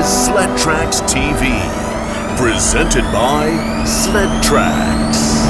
Sled Tracks TV, presented by Sled Tracks.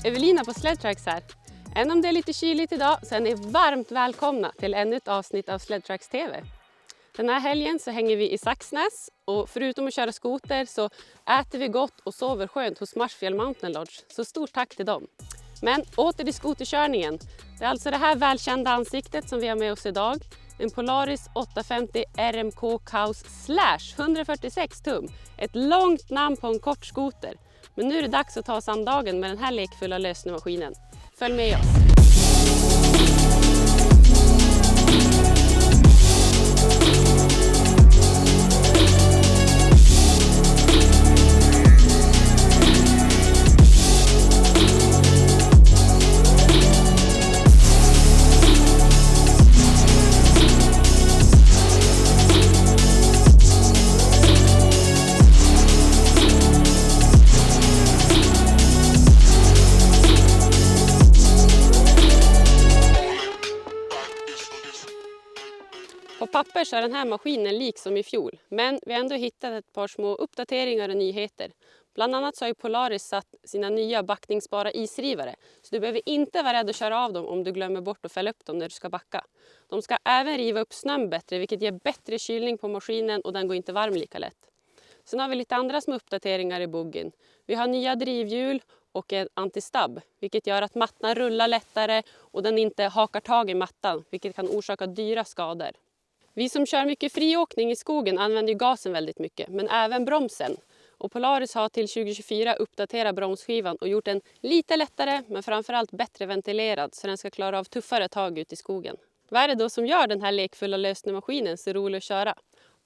Evelina på Sled Tracks här. Även om det är lite kyligt idag så är ni varmt välkomna till ännu ett avsnitt av Sled Tracks TV. Den här helgen så hänger vi i Saxnäs och förutom att köra skoter så äter vi gott och sover skönt hos Marsfjäll Mountain Lodge. Så stort tack till dem. Men åter till skoterkörningen. Det är alltså det här välkända ansiktet som vi har med oss idag. En Polaris 850 RMK Kaos Slash 146 tum. Ett långt namn på en kort skoter. Men nu är det dags att ta oss an dagen med den här lekfulla lösningsmaskinen. Följ med oss! På papper så är den här maskinen lik som i fjol, men vi har ändå hittat ett par små uppdateringar och nyheter. Bland annat så har ju Polaris satt sina nya backningsbara isrivare, så du behöver inte vara rädd att köra av dem om du glömmer bort att fälla upp dem när du ska backa. De ska även riva upp snön bättre, vilket ger bättre kylning på maskinen och den går inte varm lika lätt. Sen har vi lite andra små uppdateringar i buggen. Vi har nya drivhjul och en antistabb, vilket gör att mattan rullar lättare och den inte hakar tag i mattan, vilket kan orsaka dyra skador. Vi som kör mycket friåkning i skogen använder ju gasen väldigt mycket, men även bromsen. Och Polaris har till 2024 uppdaterat bromsskivan och gjort den lite lättare, men framförallt bättre ventilerad så den ska klara av tuffare tag ut i skogen. Vad är det då som gör den här lekfulla lösningsmaskinen så rolig att köra?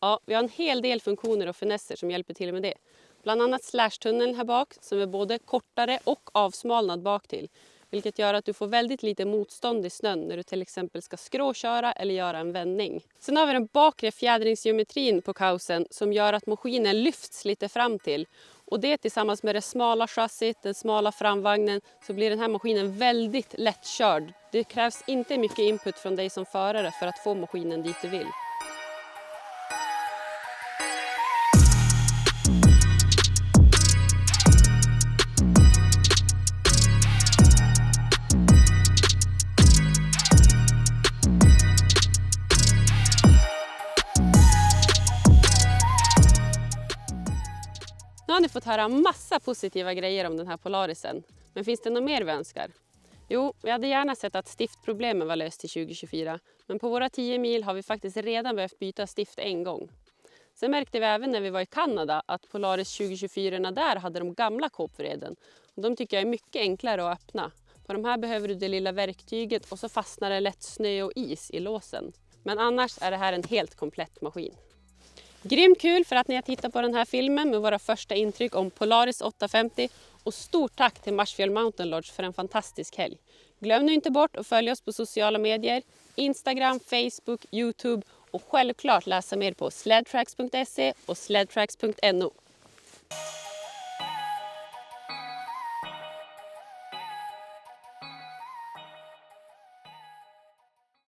Ja, vi har en hel del funktioner och finesser som hjälper till med det. Bland annat slashtunneln här bak som är både kortare och avsmalnad bak till. Vilket gör att du får väldigt lite motstånd i snön när du till exempel ska skråköra eller göra en vändning. Sen har vi den bakre fjädringsgeometrin på kaosen som gör att maskinen lyfts lite fram till. Och det tillsammans med det smala chassit, den smala framvagnen så blir den här maskinen väldigt lättkörd. Det krävs inte mycket input från dig som förare för att få maskinen dit du vill. Nu har ni fått höra massa positiva grejer om den här Polarisen. Men finns det något mer vi önskar? Jo, vi hade gärna sett att stiftproblemen var löst till 2024. Men på våra 10 mil har vi faktiskt redan behövt byta stift en gång. Sen märkte vi även när vi var i Kanada att Polaris 2024 där hade de gamla kåpvreden. De tycker jag är mycket enklare att öppna. På de här behöver du det lilla verktyget och så fastnar det lätt snö och is i låsen. Men annars är det här en helt komplett maskin. Grymt kul för att ni har tittat på den här filmen med våra första intryck om Polaris 850 och stort tack till Marsfjäll Mountain Lodge för en fantastisk helg. Glöm nu inte bort att följa oss på sociala medier, Instagram, Facebook, Youtube och självklart läsa mer på sledtracks.se och sledtracks.no.